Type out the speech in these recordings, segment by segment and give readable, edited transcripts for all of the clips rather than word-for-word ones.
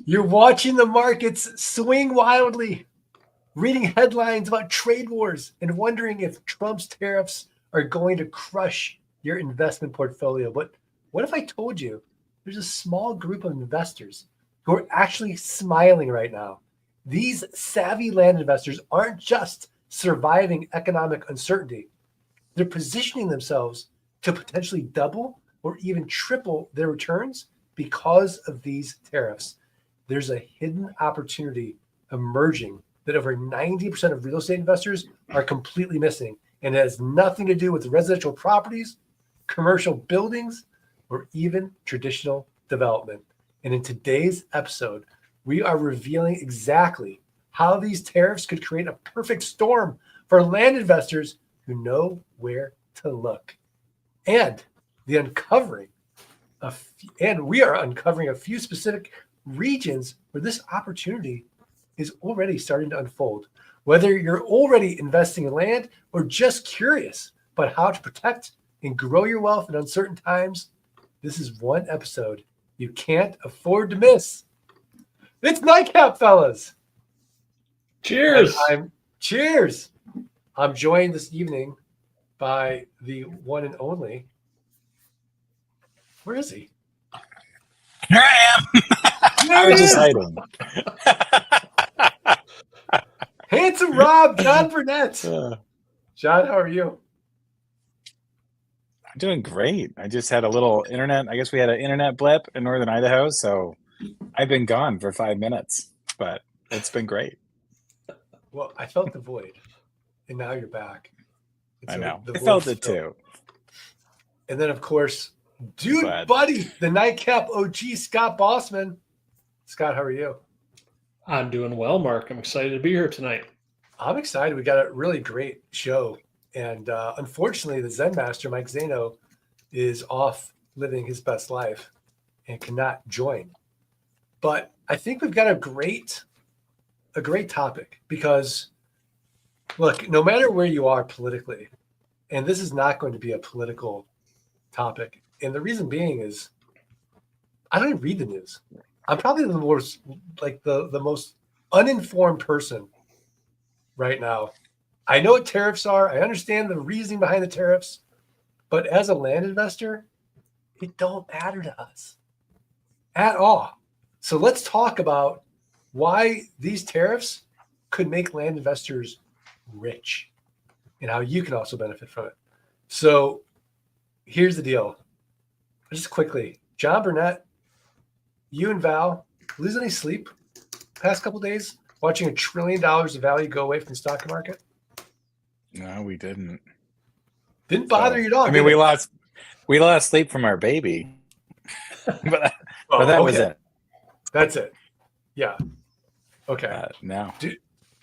You're watching the markets swing wildly, reading headlines about trade wars, and wondering if Trump's tariffs are going to crush your investment portfolio. But what if I told you there's a small group of investors who are actually smiling right now? These savvy land investors aren't just surviving economic uncertainty, they're positioning themselves to potentially double or even triple their returns because of these tariffs. There's a hidden opportunity emerging that over 90% of real estate investors are completely missing. And it has nothing to do with residential properties, commercial buildings, or even traditional development. And in today's episode, we are revealing exactly how these tariffs could create a perfect storm for land investors who know where to look. And we are uncovering a few specific regions where this opportunity is already starting to unfold. Whether you're already investing in land or just curious about how to protect and grow your wealth in uncertain times, this is one episode you can't afford to miss. It's Nite Cap, fellas. Cheers. Cheers. I'm joined this evening by the one and only. Where is he? Here I am. I was just hiding. Handsome Rob, John Burnett. John, how are you? I'm doing great. I just had a little internet. I guess we had an internet blip in northern Idaho, so I've been gone for 5 minutes, but it's been great. Well, I felt the void, and now you're back. I know. I felt it too. And then, of course, buddy, the Nite Cap OG, Scott Bossman. Scott, how are you? I'm doing well, Mark. I'm excited to be here tonight. I'm excited. We got a really great show. And unfortunately, the Zen Master, Mike Zano, is off living his best life and cannot join. But I think we've got a great topic because, look, no matter where you are politically, and this is not going to be a political topic. And the reason being is I don't even read the news. I'm probably the most uninformed person right now. I know what tariffs are. I understand the reasoning behind the tariffs. But as a land investor, it don't matter to us at all. So let's talk about why these tariffs could make land investors rich and how you can also benefit from it. So here's the deal. Just quickly, John Burnett, you and Val, lose any sleep past couple days watching $1 trillion of value go away from the stock market? No, we didn't. Didn't bother you at all. I mean, we lost sleep from our baby, but that was it. That's it. Yeah. Okay. No.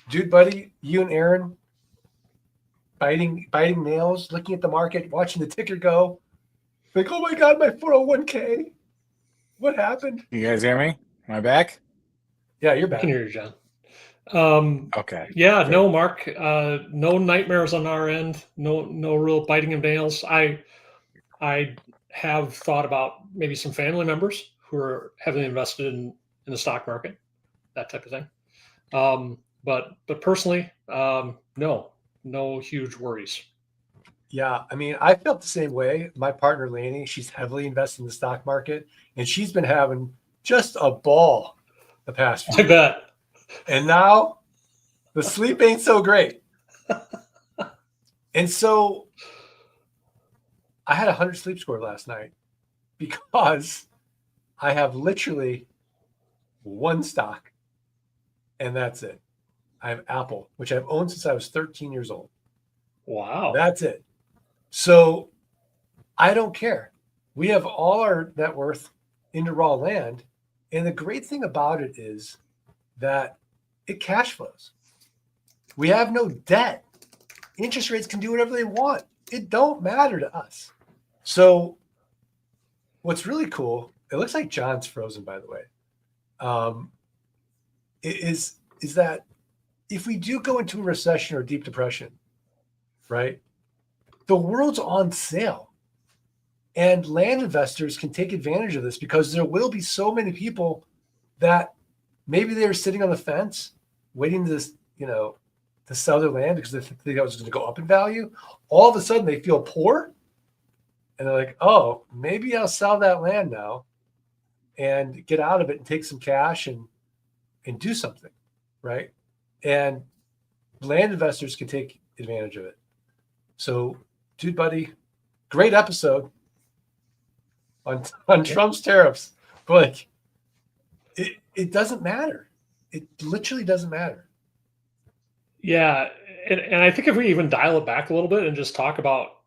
Dude, buddy, you and Aaron biting nails, looking at the market, watching the ticker go. Like, oh my God, my 401k. What happened? You guys hear me? Am I back? Yeah, you're back. I can hear you, John. Okay. Yeah, great. No, Mark. No nightmares on our end. No real biting of nails. I have thought about maybe some family members who are heavily invested in the stock market, that type of thing. But personally, no huge worries. Yeah, I mean, I felt the same way. My partner, Lainey, she's heavily invested in the stock market, and she's been having just a ball the past few years. I bet. And now the sleep ain't so great. And so I had 100 sleep score last night because I have literally one stock, and that's it. I have Apple, which I've owned since I was 13 years old. Wow. That's it. So I don't care. We have all our net worth into raw land. And the great thing about it is that it cash flows. We have no debt. Interest rates can do whatever they want. It don't matter to us. So what's really cool, it looks like John's frozen, by the way, is that if we do go into a recession or deep depression, right, the world's on sale. And land investors can take advantage of this because there will be so many people that maybe they were sitting on the fence, waiting to, to sell their land because they think that was going to go up in value. All of a sudden, they feel poor, and they're like, "Oh, maybe I'll sell that land now, and get out of it and take some cash and do something," right? And land investors can take advantage of it. So, dude, buddy, great episode on Trump's tariffs. But like, it doesn't matter. It literally doesn't matter. Yeah, and I think if we even dial it back a little bit and just talk about,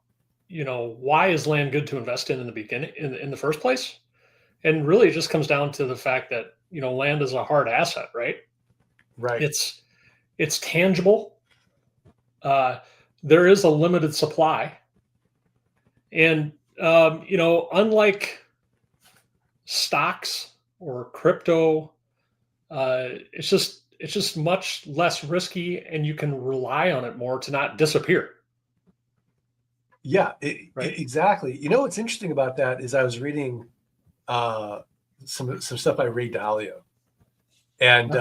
why is land good to invest in the beginning, in the first place? And really, it just comes down to the fact that land is a hard asset, right? Right. It's tangible. There is a limited supply, and unlike stocks or crypto, it's just much less risky, and you can rely on it more to not disappear. Yeah, Right. Exactly. What's interesting about that is I was reading some stuff by Ray Dalio, and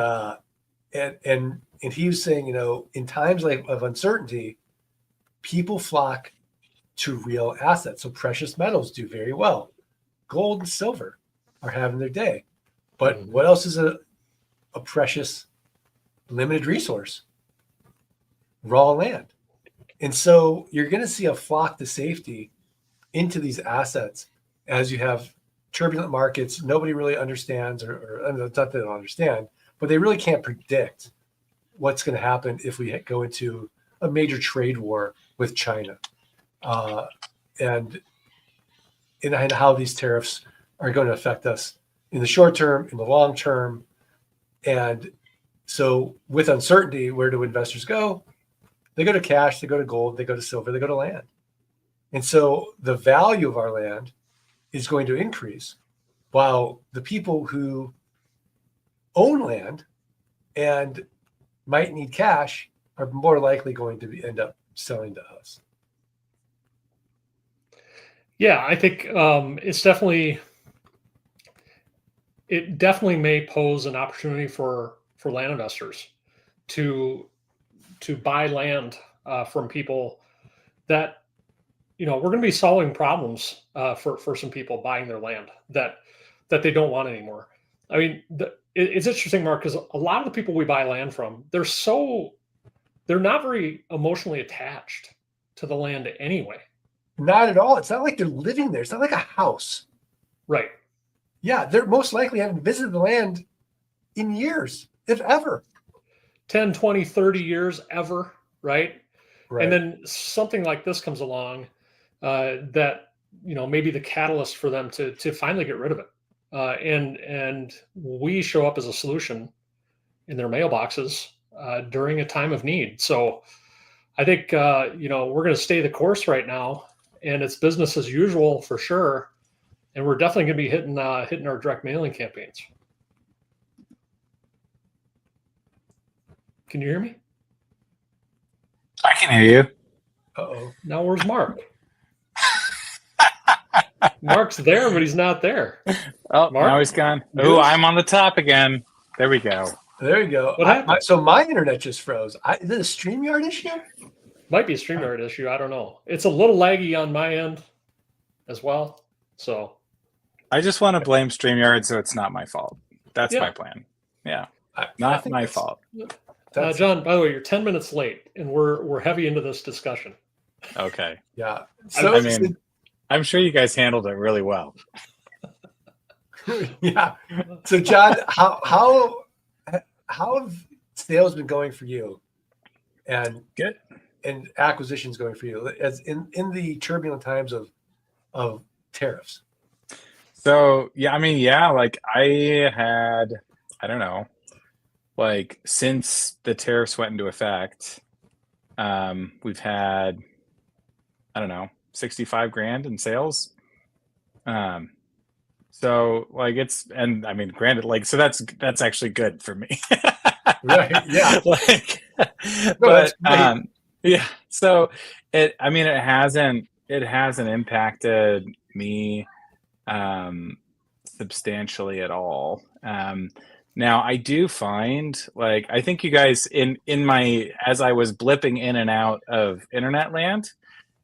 and he was saying, in times of uncertainty, people flock to real assets. So precious metals do very well. Gold and silver are having their day. But what else is a precious, limited resource? Raw land. And so you're going to see a flock to safety into these assets as you have turbulent markets. Nobody really understands, or it's not that they don't understand, but they really can't predict what's going to happen if we go into a major trade war with China, and how these tariffs are going to affect us in the short term, in the long term. And so with uncertainty, where do investors go? They go to cash, they go to gold, they go to silver, they go to land. And so the value of our land is going to increase, while the people who own land and might need cash are more likely going to end up selling to us. Yeah, I think it definitely may pose an opportunity for land investors to buy land from people that, we're going to be solving problems for some people buying their land that they don't want anymore. I mean, it's interesting, Mark, because a lot of the people we buy land from, they're not very emotionally attached to the land anyway. Not at all. It's not like they're living there. It's not like a house. Right. Yeah, they're most likely haven't visited the land in years, if ever. 10, 20, 30 years ever, right? Right. And then something like this comes along that, maybe the catalyst for them to finally get rid of it. And we show up as a solution in their mailboxes during a time of need. So I think, we're going to stay the course right now, and it's business as usual for sure. And we're definitely going to be hitting our direct mailing campaigns. Can you hear me? I can hear you. Uh-oh. Now where's Mark? Mark's there, but he's not there. Oh, Mark? now he's gone. Oh, I'm on the top again. There we go. There you go. What happened? So my internet just froze. Is it a StreamYard issue? Might be a StreamYard issue. I don't know. It's a little laggy on my end as well. So I just want to blame StreamYard, so it's not my fault. That's my plan. Yeah, not my fault. John, by the way, you're 10 minutes late, and we're heavy into this discussion. Okay. Yeah. So I mean, I'm sure you guys handled it really well. Yeah. So John, how have sales been going for you, and good, and acquisitions going for you, as in the turbulent times of tariffs? So like I don't know, like since the tariffs went into effect, we've had, I don't know, 65 grand in sales. So like and I mean, granted, like, so that's actually good for me. Right. Yeah. Like, No, but yeah. So it hasn't impacted me substantially at all. Now I do find, like, I think you guys in my, as I was blipping in and out of internet land,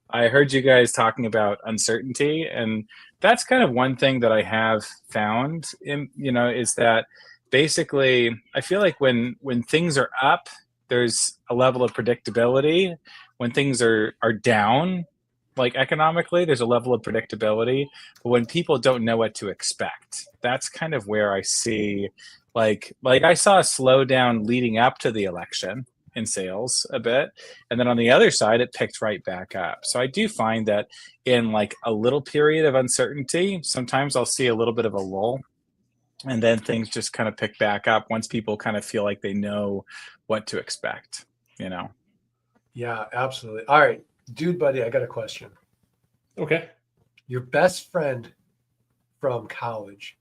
I heard you guys talking about uncertainty, and that's kind of one thing that I have found in, is that basically I feel like when things are up, there's a level of predictability. When things are down, like economically, there's a level of predictability. But when people don't know what to expect, that's kind of where I see, like I saw a slowdown leading up to the election in sales a bit, and then on the other side it picked right back up. So I do find that in like a little period of uncertainty, sometimes I'll see a little bit of a lull, and then things just kind of pick back up once people kind of feel like they know what to expect, Yeah, absolutely. All right, dude, buddy, I got a question. Okay. Your best friend from college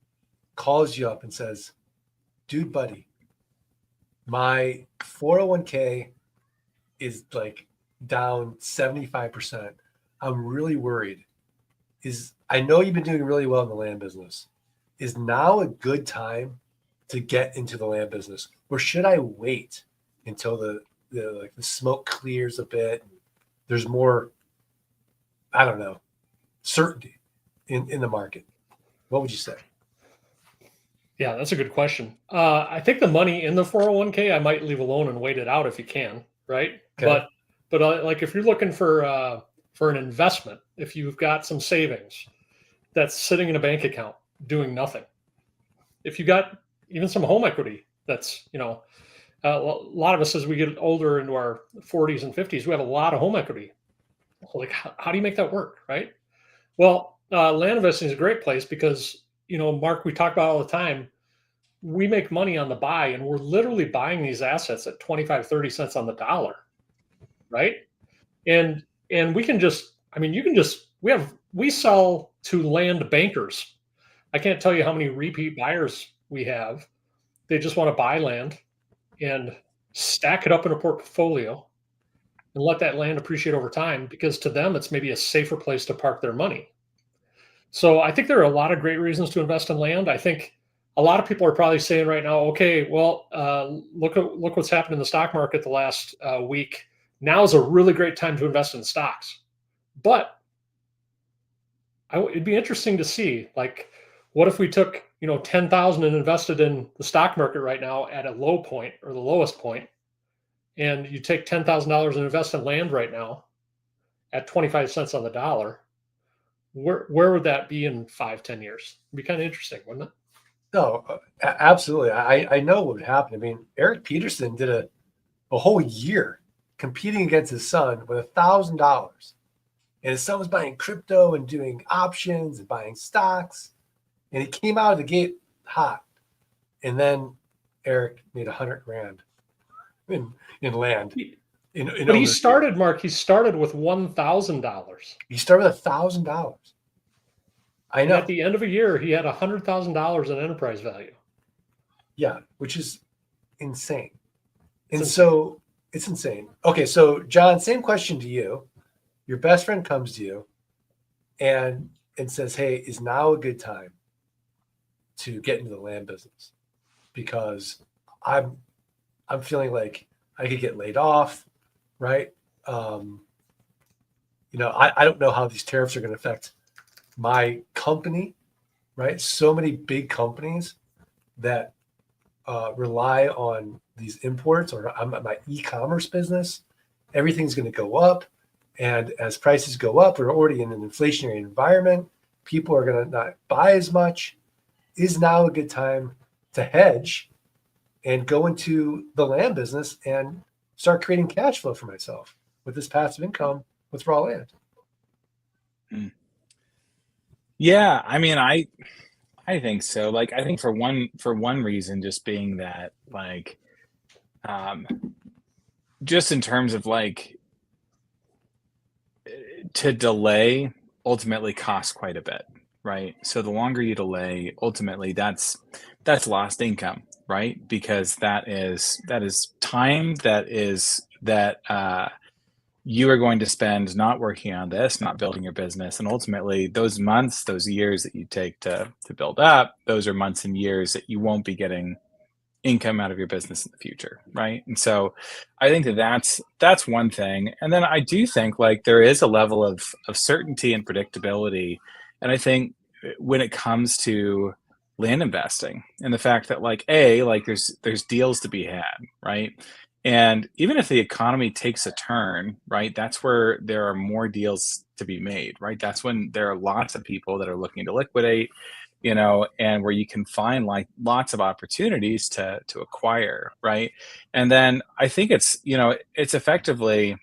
calls you up and says, dude, buddy, my 401k is like down 75%. I'm really worried. I know you've been doing really well in the land business. Is now a good time to get into the land business, or should I wait until the smoke clears a bit? There's more, I don't know, certainty in the market. What would you say? Yeah, that's a good question. I think the money in the 401k, I might leave alone and wait it out if you can, right? Okay. But like if you're looking for an investment, if you've got some savings that's sitting in a bank account doing nothing, if you got even some home equity, that's a lot of us as we get older into our 40s and 50s, we have a lot of home equity. Like how do you make that work, right? Well, land investing is a great place because Mark, we talk about all the time. We make money on the buy, and we're literally buying these assets at 25, 30 cents on the dollar, right? And we can just, you can just, we sell to land bankers. I can't tell you how many repeat buyers we have. They just want to buy land and stack it up in a portfolio and let that land appreciate over time, because to them, it's maybe a safer place to park their money. So I think there are a lot of great reasons to invest in land. I think a lot of people are probably saying right now, okay, well, look what's happened in the stock market the last week. Now is a really great time to invest in stocks. But it'd be interesting to see, like, what if we took 10,000 and invested in the stock market right now at a low point or the lowest point, and you take $10,000 and invest in land right now at 25 cents on the dollar. Where would that be in 5-10 years? It'd be kind of interesting, wouldn't it? No, absolutely. I know what would happen. I mean, Eric Peterson did a whole year competing against his son with $1,000. And his son was buying crypto and doing options and buying stocks. And he came out of the gate hot. And then Eric made $100,000 in land. But he started, Mark, he started with $1,000. He started with $1,000. I know. And at the end of a year, he had $100,000 in enterprise value. Yeah, which is insane. So it's insane. Okay, so John, same question to you. Your best friend comes to you and says, hey, is now a good time to get into the land business? Because I'm feeling like I could get laid off, right? I don't know how these tariffs are going to affect my company, right? So many big companies that rely on these imports, or my e-commerce business, everything's going to go up. And as prices go up, we're already in an inflationary environment. People are going to not buy as much. Is now a good time to hedge and go into the land business and start creating cash flow for myself with this passive income with raw land? Yeah, I mean, I think so. Like, I think for one reason, just being that, like, just in terms of like, to delay ultimately costs quite a bit, right? So the longer you delay, ultimately that's lost income, right? Because that is time that you are going to spend not working on this, not building your business. And ultimately those months, those years that you take to build up, those are months and years that you won't be getting income out of your business in the future, right? And so I think that's one thing. And then I do think like there is a level of certainty and predictability. And I think when it comes to land investing and the fact that like there's deals to be had, right? And even if the economy takes a turn, right, that's where there are more deals to be made, right? That's when there are lots of people that are looking to liquidate, and where you can find like lots of opportunities to acquire, right? And then I think it's effectively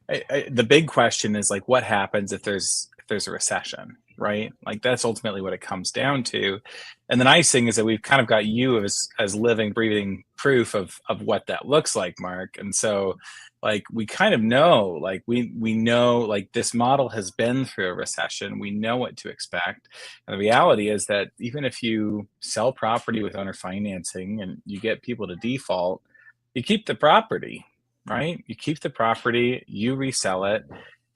the big question is like what happens if there's a recession, right? Like that's ultimately what it comes down to. And the nice thing is that we've kind of got you as living, breathing proof of what that looks like, Mark. And so like we kind of know, like we know like this model has been through a recession. We know what to expect. And the reality is that even if you sell property with owner financing and you get people to default, you keep the property, right? You keep the property, you resell it,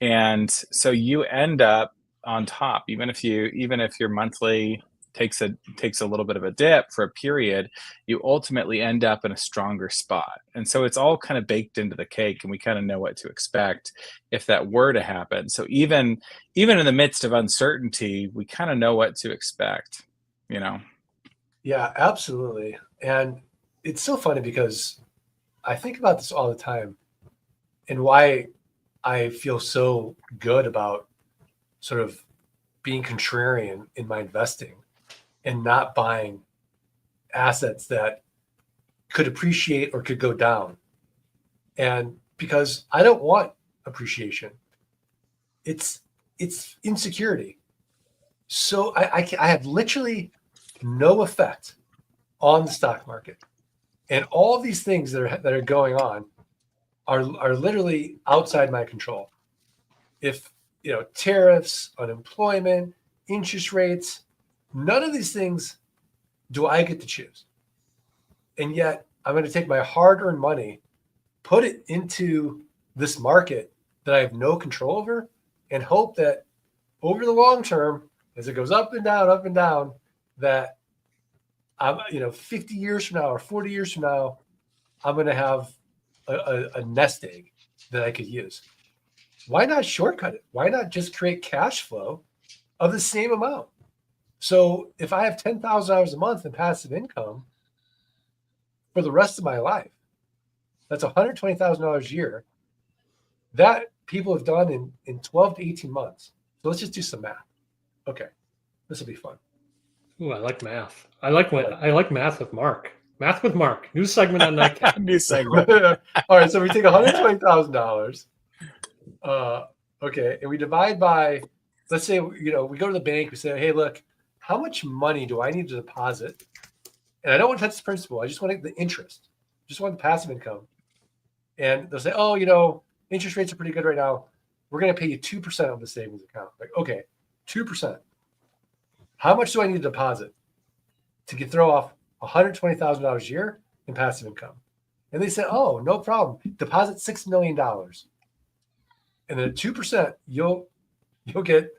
and so you end up on top. Even if your monthly takes a little bit of a dip for a period, you ultimately end up in a stronger spot. And so it's all kind of baked into the cake, and we kind of know what to expect if that were to happen. So even in the midst of uncertainty, we kind of know what to expect, Yeah, absolutely. And it's so funny because I think about this all the time and why I feel so good about sort of being contrarian in my investing and not buying assets that could appreciate or could go down. And because I don't want appreciation, it's insecurity. So I have literally no effect on the stock market. And all of these things that are going on are literally outside my control. If tariffs, unemployment, interest rates, none of these things do I get to choose. And yet I'm going to take my hard-earned money, put it into this market that I have no control over, and hope that over the long term, as it goes up and down, that I'm 50 years from now or 40 years from now, I'm going to have a nest egg that I could use. Why not shortcut it? Why not just create cash flow of the same amount? So if I have $10,000 a month in passive income for the rest of my life, that's $120,000 a year that people have done in 12 to 18 months. So let's just do some math. Okay, this will be fun. Ooh, I like math. I like math with Mark. Math with Mark. New segment on Nite Cap. New segment. All right, so we take $120,000. Okay, and we divide by, let's say, we go to the bank, we say, hey, look, how much money do I need to deposit? And I don't want to touch the principal. I just want the interest. Just want the passive income. And they'll say, oh, interest rates are pretty good right now. We're going to pay you 2% of the savings account. Like, okay, 2%. How much do I need to deposit to throw off $120,000 a year in passive income? And they said, oh, no problem. Deposit $6 million. And then at 2%, you'll get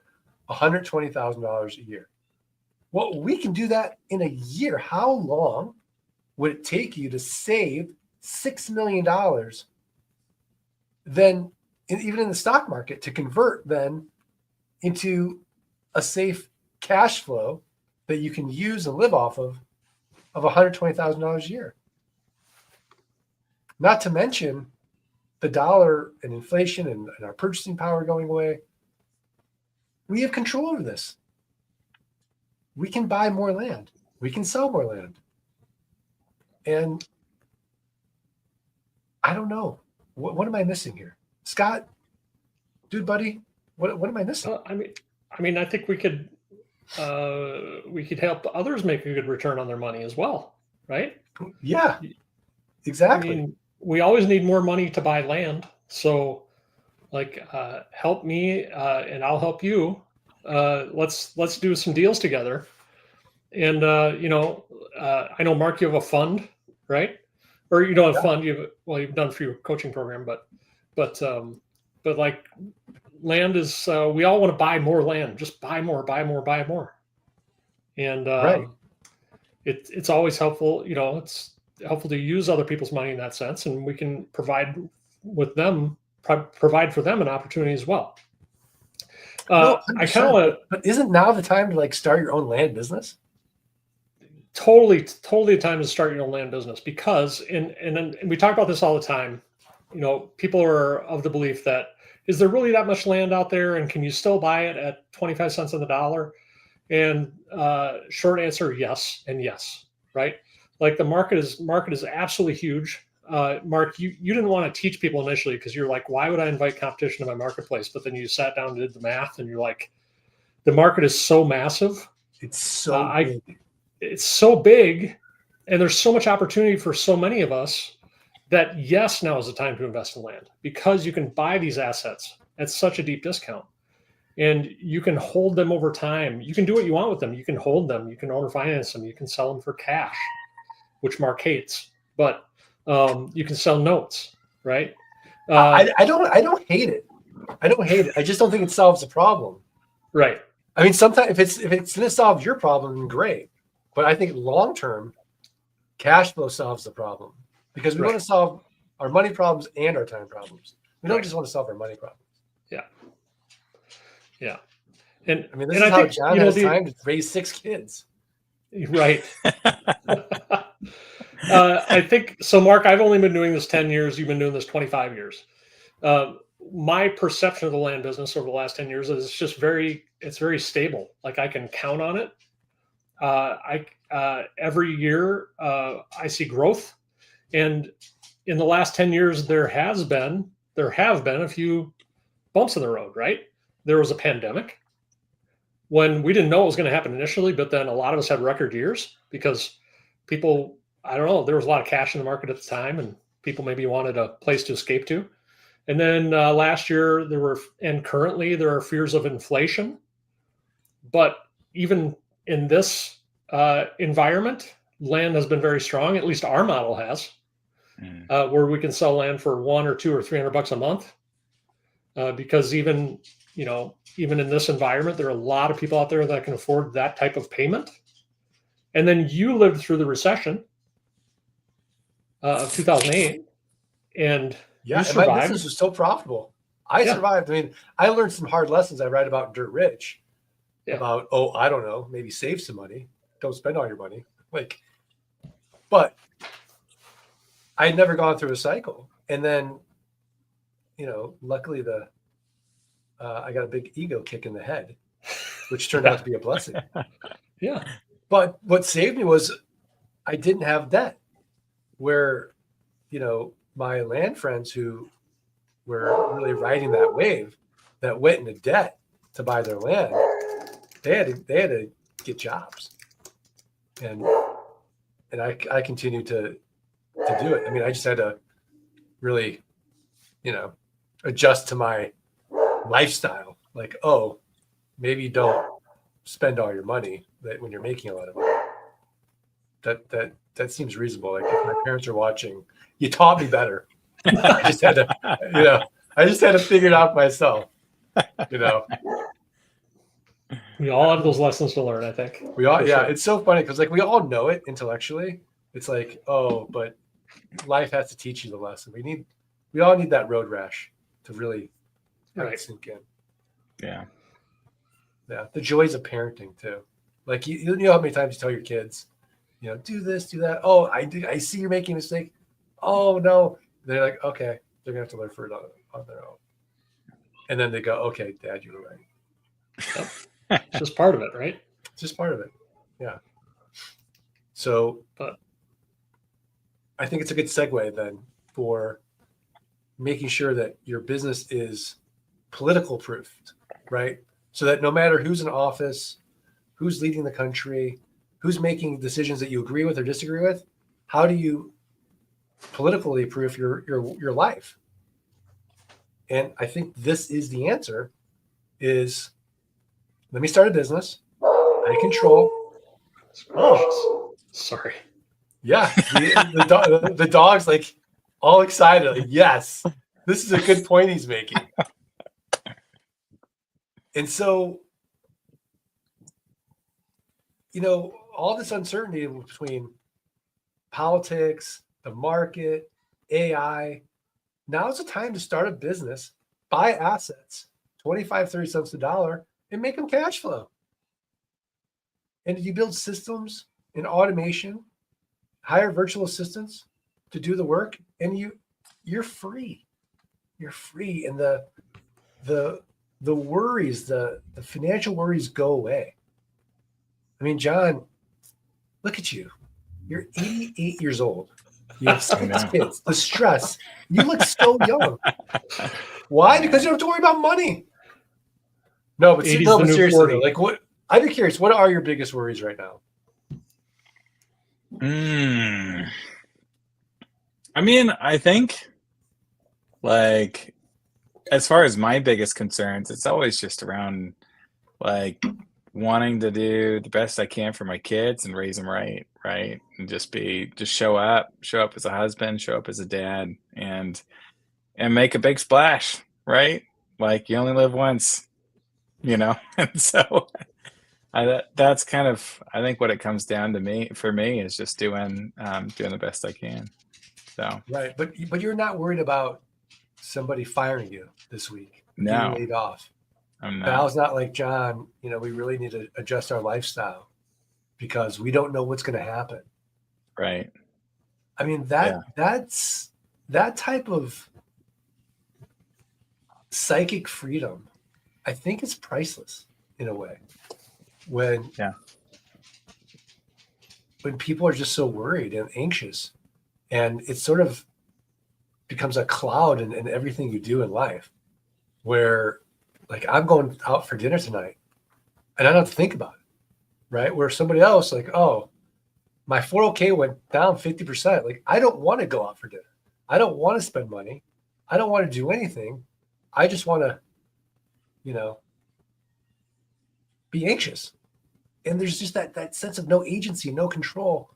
$120,000 a year. Well, we can do that in a year. How long would it take you to save $6 million then, even in the stock market, to convert then into a safe cash flow that you can use and live off of $120,000 a year? Not to mention the dollar and inflation and our purchasing power going away. We have control over this. We can buy more land. We can sell more land. And I don't know. What am I missing here? Scott, dude, buddy, what am I missing? I mean, I think we could help others make a good return on their money as well, right? Yeah, exactly. I mean, we always need more money to buy land. So like, help me and I'll help you. Let's do some deals together. And, I know, Mark, you have a fund, right? Or you don't have a fund. You've done for your coaching program, but like land is, we all want to buy more land, just buy more. And, right. it's always helpful. You know, it's helpful to use other people's money in that sense, and we can provide for them an opportunity as well. No, I kind of want to. But isn't now the time to like start your own land business? Totally the time to start your own land business, because and we talk about this all the time. You know, people are of the belief that, is there really that much land out there, and can you still buy it at 25 cents on the dollar? And short answer, yes and yes, right? Like the market is absolutely huge. Mark, you didn't want to teach people initially because you're like, why would I invite competition to my marketplace? But then you sat down and did the math, and you're like, the market is so massive. It's so big. It's so big, and there's so much opportunity for so many of us that yes, now is the time to invest in land, because you can buy these assets at such a deep discount, and you can hold them over time. You can do what you want with them. You can hold them. You can owner finance them. You can sell them for cash, which Mark hates, but you can sell notes, right? I don't hate it. I don't hate it. I just don't think it solves the problem. Right. I mean, sometimes if it's going to solve your problem, then great. But I think long term, cash flow solves the problem, because we want to solve our money problems and our time problems. We don't just want to solve our money problems. Yeah. And I mean, this is how John has time to raise 6 kids. Right. I think so, Mark. I've only been doing this 10 years. You've been doing this 25 years. My perception of the land business over the last 10 years is it's very stable. Like I can count on it. Every year I see growth, and in the last 10 years there have been a few bumps in the road. Right, there was a pandemic when we didn't know what was going to happen initially, but then a lot of us had record years because people, I don't know, there was a lot of cash in the market at the time, and people maybe wanted a place to escape to. And then last year and currently there are fears of inflation, but even in this environment, land has been very strong. At least our model has, where we can sell land for $100 or $200 or $300 a month. Because even in this environment, there are a lot of people out there that can afford that type of payment. And then you lived through the recession of 2008, and you survived. My business was so profitable. I survived. I mean, I learned some hard lessons I write about in Dirt Rich. About, I don't know, maybe save some money. Don't spend all your money. But I had never gone through a cycle. And then, luckily I got a big ego kick in the head, which turned out to be a blessing. Yeah. But what saved me was I didn't have debt, where, my land friends who were really riding that wave that went into debt to buy their land, they had to get jobs. And I continued to do it. I mean, I just had to really, adjust to my lifestyle. Like, maybe don't spend all your money when you're making a lot of money. That seems reasonable. Like if my parents are watching, you taught me better. I just had to figure it out myself. We all have those lessons to learn, I think. We all, sure. It's so funny because we all know it intellectually. It's like, but life has to teach you the lesson. We all need that road rash to really have it sink in. Yeah. Yeah. The joys of parenting too. Like you know how many times you tell your kids, do this, do that. Oh, I see you're making a mistake. Oh no. They're like, okay, they're gonna have to learn for it on their own. And then they go, okay, Dad, you were right. Yep. It's just part of it, right? It's just part of it. Yeah. So I think it's a good segue then for making sure that your business is political proofed, right? So that no matter who's in office, who's leading the country, who's making decisions that you agree with or disagree with, how do you politically proof your life? And I think this is the answer is, let me start a business. I control. Oh, sorry. Yeah. The dog's like all excited. Like, yes, this is a good point he's making. And so, all this uncertainty between politics, the market, AI. Now's the time to start a business, buy assets, 25, 30 cents a dollar, and make them cash flow. And you build systems and automation, hire virtual assistants to do the work, and you're free. You're free. And the worries, the financial worries go away. I mean, John, look at you. You're 88 years old. You have 6 kids. The stress. You look so young. Why? Because you don't have to worry about money. No, but seriously, though, like what? I'd be curious. What are your biggest worries right now? I mean, I think like as far as my biggest concerns, it's always just around like wanting to do the best I can for my kids and raise them right, and just show up as a husband, show up as a dad, and make a big splash, right? Like you only live once, and so that's kind of, I think, what it comes down to for me is just doing the best I can. So right, but you're not worried about somebody firing you this week, no, being laid off. I'm not. Val's not like, John, we really need to adjust our lifestyle because we don't know what's going to happen. Right. I mean, that's that type of psychic freedom, I think, is priceless in a way. When people are just so worried and anxious, and it sort of becomes a cloud in everything you do in life, where like I'm going out for dinner tonight and I don't have to think about it, right? Where somebody else like, oh, my 401k went down 50%. Like, I don't want to go out for dinner. I don't want to spend money. I don't want to do anything. I just want to, be anxious. And there's just that sense of no agency, no control.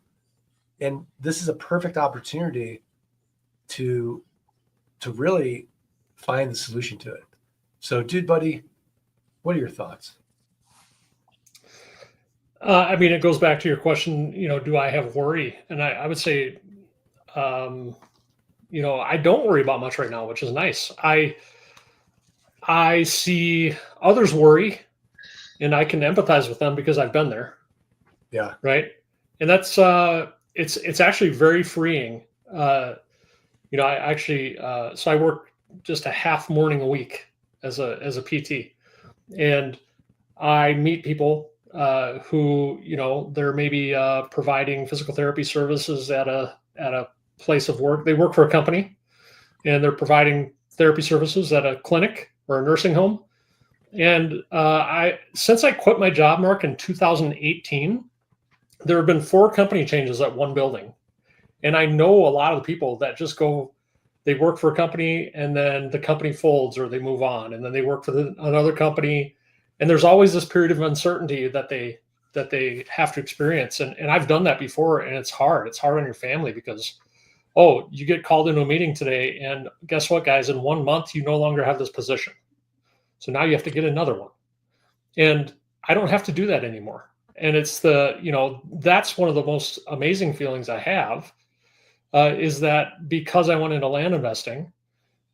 And this is a perfect opportunity to really find the solution to it. So, dude, buddy, what are your thoughts? I mean, it goes back to your question, do I have worry? And I would say, I don't worry about much right now, which is nice. I see others worry, and I can empathize with them because I've been there. Yeah. Right. And that's it's actually very freeing. I actually so I work just a half morning a week as a PT, and I meet people who they're maybe providing physical therapy services at a place of work. They work for a company, and they're providing therapy services at a clinic or a nursing home. And since I quit my job, Mark, in 2018, there have been 4 company changes at one building. And I know a lot of the people that just they work for a company and then the company folds or they move on, and then they work for another company. And there's always this period of uncertainty that they have to experience. And I've done that before, and it's hard. It's hard on your family because, you get called into a meeting today, and guess what, guys? In 1 month, you no longer have this position. So now you have to get another one. And I don't have to do that anymore. And it's that's one of the most amazing feelings I have, is that because I went into land investing,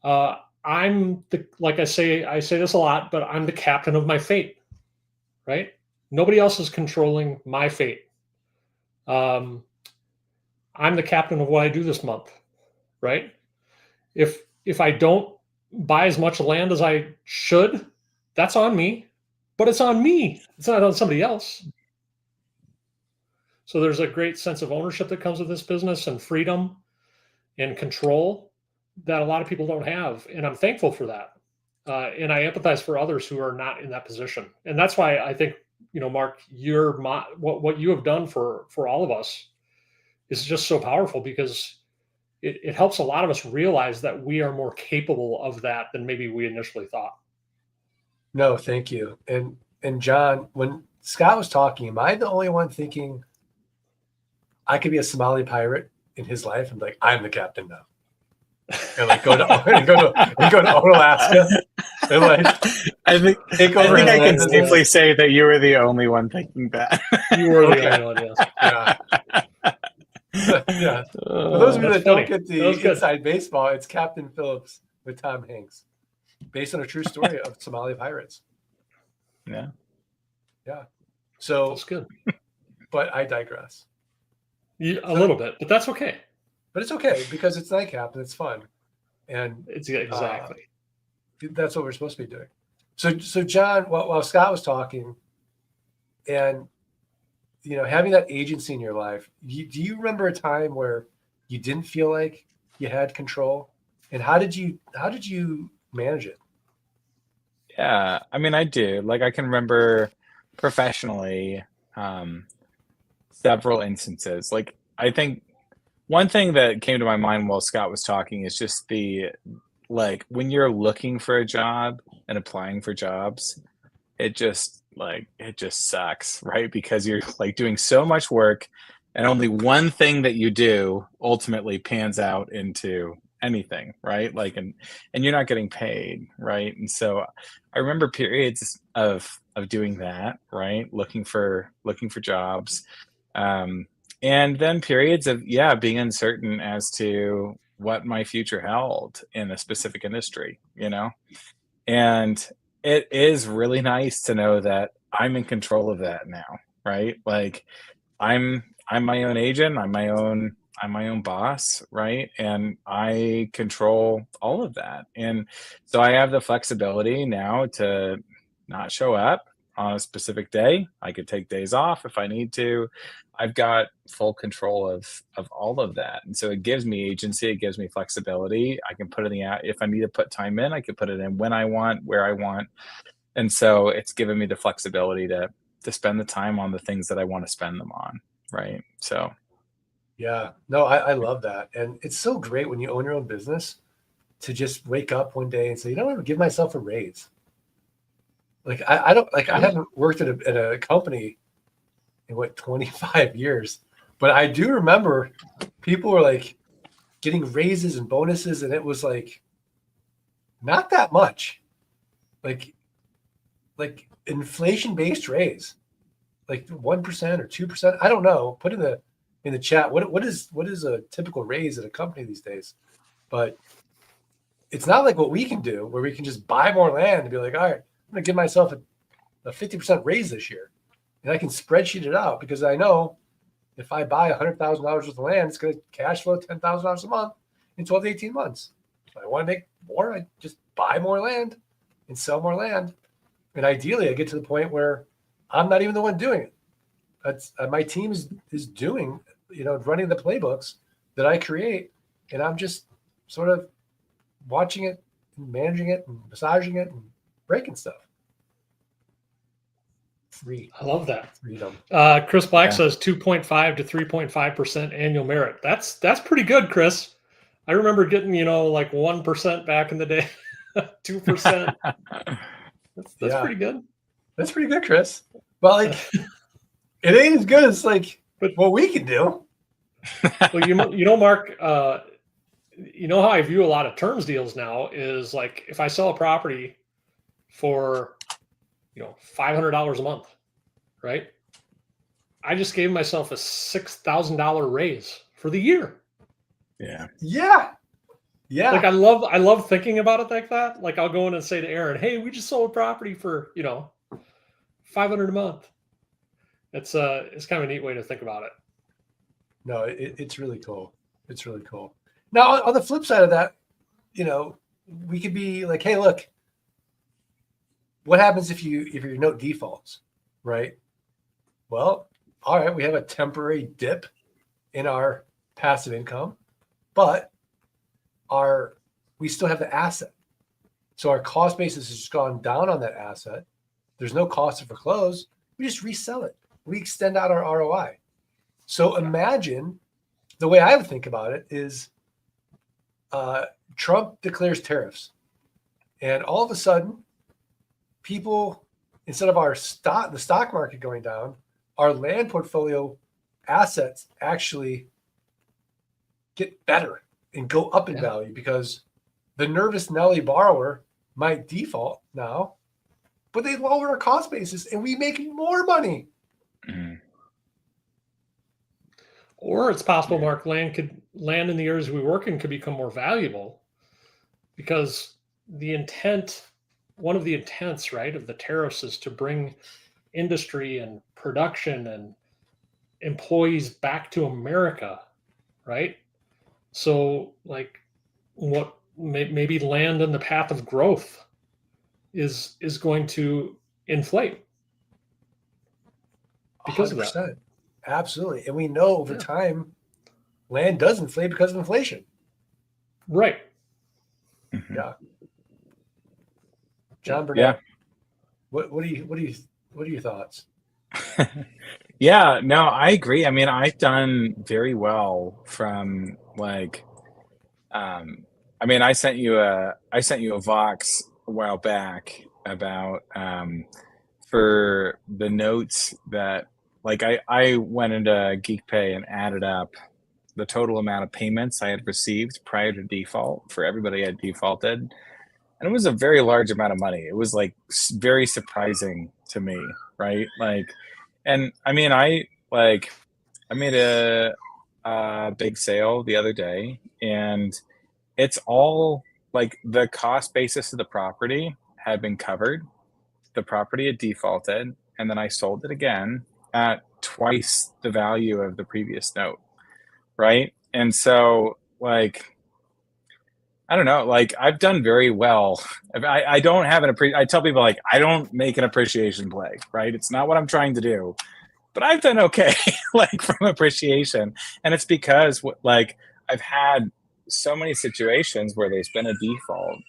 like I say this a lot, but I'm the captain of my fate, right? Nobody else is controlling my fate. I'm the captain of what I do this month, right? If I don't buy as much land as I should, that's on me, but it's on me. It's not on somebody else. So there's a great sense of ownership that comes with this business, and freedom and control that a lot of people don't have. And I'm thankful for that. And I empathize for others who are not in that position. And that's why I think, Mark, what you have done for all of us is just so powerful, because it helps a lot of us realize that we are more capable of that than maybe we initially thought. No, thank you. And John, when Scott was talking, am I the only one thinking I could be a Somali pirate in his life and be like, I'm the captain now, and like go to Alaska? It was I think take I over think his I can business. safely say that you were the only one thinking that. You were the Okay. only one, yes. Yeah. Yeah. For those of you That's that don't funny. get That was the good. inside baseball, it's Captain Phillips with Tom Hanks, based on a true story of Somali pirates. Yeah. Yeah. So, That's good. but I digress. A little bit, but that's okay. But it's okay because it's Nite Cap and it's fun, and It's exactly. that's what we're supposed to be doing. So John, while Scott was talking, and having that agency in your life, do you remember a time where you didn't feel like you had control, and how did you manage it? Yeah, I mean, I do. Like, I can remember professionally several instances. Like, I think one thing that came to my mind while Scott was talking is just like when you're looking for a job and applying for jobs, it just sucks, right? Because you're like doing so much work and only one thing that you do ultimately pans out into anything, right? Like and you're not getting paid, right? And so I remember periods of doing that, right? Looking for jobs. And then periods of being uncertain as to what my future held in a specific industry, and it is really nice to know that I'm in control of that now, right? Like I'm my own agent, I'm my own boss, right? And I control all of that. And so I have the flexibility now to not show up on a specific day. I could take days off if I need to. I've got full control of all of that. And so it gives me agency, it gives me flexibility. I can put it in if I need to put time in, I can put it in when I want, where I want. And so it's given me the flexibility to spend the time on the things that I want to spend them on. Right. So Yeah, no, I love that, and it's so great when you own your own business to just wake up one day and say, I'm going to give myself a raise. Like I don't like I haven't worked at a company in 25 years, but I do remember people were like getting raises and bonuses, and it was like not that much, like inflation based raise, like 1% or 2%. I don't know. Put in the chat what is a typical raise at a company these days, but it's not like what we can do where we can just buy more land and be like, all right, I'm going to give myself a 50% raise this year. And I can spreadsheet it out because I know if I buy $100,000 worth of land, it's going to cash flow $10,000 a month in 12 to 18 months. If I want to make more, I just buy more land and sell more land. And ideally, I get to the point where I'm not even the one doing it. That's my team is doing, running the playbooks that I create, and I'm just sort of watching it and managing it and massaging it and breaking stuff. Free. I love that. Freedom. Chris Black says 2.5 to 3.5% annual merit. That's pretty good, Chris. I remember getting, like 1% back in the day, 2%. That's pretty good. That's pretty good, Chris. Well, like it ain't as good as like what we can do. Well, Mark, you know how I view a lot of terms deals now is like if I sell a property for $500 a month, right? I just gave myself a $6,000 raise for the year. Yeah. Like I love thinking about it like that. Like I'll go in and say to Aaron, "Hey, we just sold a property for $500 a month." It's kind of a neat way to think about it. No, it's really cool. It's really cool. Now, on the flip side of that, we could be like, hey, look, what happens if your note defaults, right? Well, all right, we have a temporary dip in our passive income, but we still have the asset. So our cost basis has just gone down on that asset. There's no cost to foreclose. We just resell it. We extend out our ROI. So imagine the way I would think about it is Trump declares tariffs. And all of a sudden, people, instead of the stock market going down, our land portfolio assets actually get better and go up in value because the nervous Nelly borrower might default now, but they lower our cost basis and we make more money. Mhm. Or it's possible, Yeah. Mark, land in the areas we work in could become more valuable because one of the intents, right, of the tariffs is to bring industry and production and employees back to America, right? So, like, what maybe land in the path of growth is going to inflate because of that. 100%. Absolutely. And we know over Yeah. time, land does inflate because of inflation. Right. Mhm. Yeah. John Yeah. Burnett, what are your thoughts? Yeah, no, I agree. I mean, I've done very well from like, I mean, I sent you a Vox a while back about for the notes that like I went into GeekPay and added up the total amount of payments I had received prior to default for everybody I had defaulted, and it was a very large amount of money. It was like very surprising to me, right? Like, and I mean, I made a big sale the other day, and it's all like the cost basis of the property had been covered. The property had defaulted, and then I sold it again at twice the value of the previous note, right? And so, like, I don't know, like I've done very well. I don't have I tell people like I don't make an appreciation play, right? It's not what I'm trying to do, but I've done okay, like from appreciation, and it's because like I've had so many situations where there's been a default,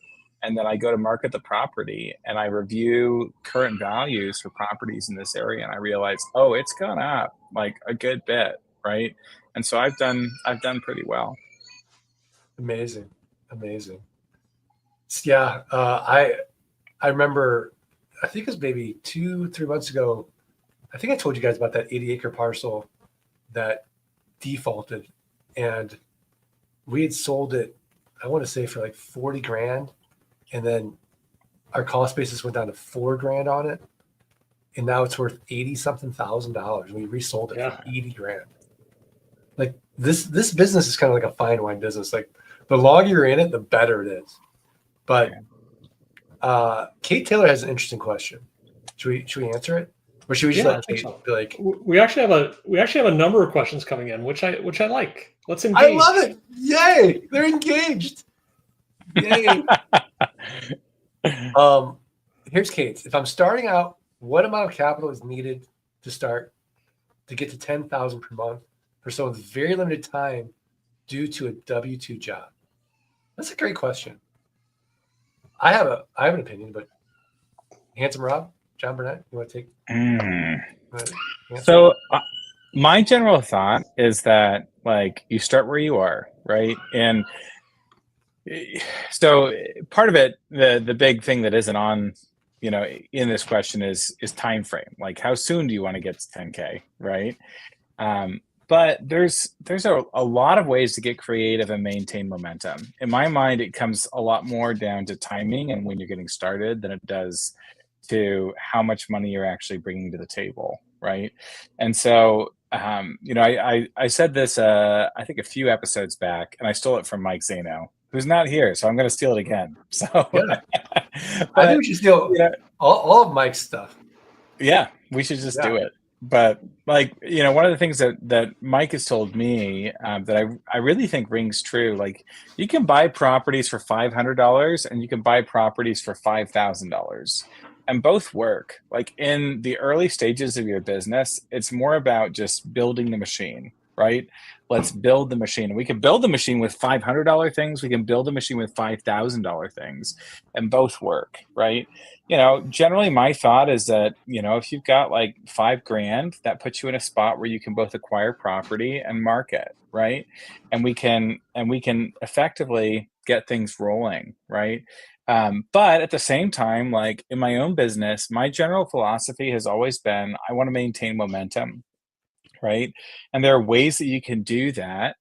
and then I go to market the property and I review current values for properties in this area, and I realize, oh, it's gone up like a good bit, right? And so I've done pretty well. Amazing. Yeah. I remember, I think it was maybe 2-3 months ago. I think I told you guys about that 80-acre parcel that defaulted, and we had sold it, I want to say for like 40 grand. And then our cost basis went down to 4 grand on it. And now it's worth 80 something $1,000. We resold it for 80 grand. Like this business is kind of like a fine wine business. Like the longer you're in it, the better it is. But Kate Taylor has an interesting question. Should we answer it? Or should we just Yeah, I let think Kate so. be like, We actually have a number of questions coming in, which I like. Let's engage. I love it. Yay. They're engaged. Yay. Here's Kate's. If I'm starting out, what amount of capital is needed to start to get to 10,000 per month for someone with very limited time due to a W-2 job? That's a great question. I have an opinion, but Handsome Rob, John Burnett, you want to take? So my general thought is that like you start where you are, right? And so part of it, the big thing that isn't on, in this question is time frame. Like how soon do you want to get to 10K, right? But there's a lot of ways to get creative and maintain momentum. In my mind, it comes a lot more down to timing and when you're getting started than it does to how much money you're actually bringing to the table, right? And so, I said this, I think a few episodes back, and I stole it from Mike Zano, who's not here, so I'm going to steal it again. So, yeah. I think we should steal all of Mike's stuff. Yeah, we should just do it. But like, one of the things that Mike has told me that I really think rings true, like you can buy properties for $500 and you can buy properties for $5,000 and both work. Like in the early stages of your business, it's more about just building the machine, right? Let's build the machine. We can build the machine with $500 things. We can build a machine with $5,000 things and both work, right? Generally my thought is that, if you've got like 5 grand, that puts you in a spot where you can both acquire property and market, right? And we can effectively get things rolling, right? But at the same time, like in my own business, my general philosophy has always been, I want to maintain momentum, right? And there are ways that you can do that,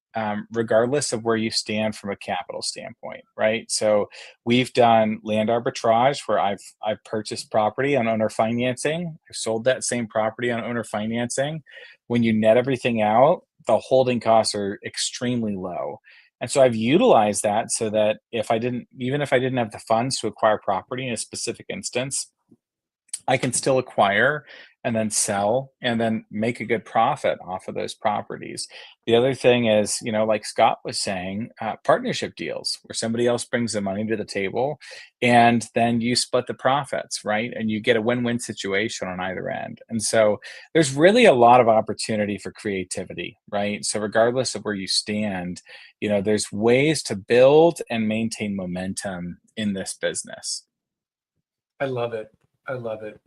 regardless of where you stand from a capital standpoint, right? So we've done land arbitrage where I've purchased property on owner financing. I've sold that same property on owner financing. When you net everything out, the holding costs are extremely low. And so I've utilized that so that even if I didn't have the funds to acquire property in a specific instance, I can still acquire and then sell and then make a good profit off of those properties. The other thing is, like Scott was saying, partnership deals where somebody else brings the money to the table and then you split the profits, right? And you get a win-win situation on either end. And so there's really a lot of opportunity for creativity, right? So regardless of where you stand, there's ways to build and maintain momentum in this business. I love it. I love it.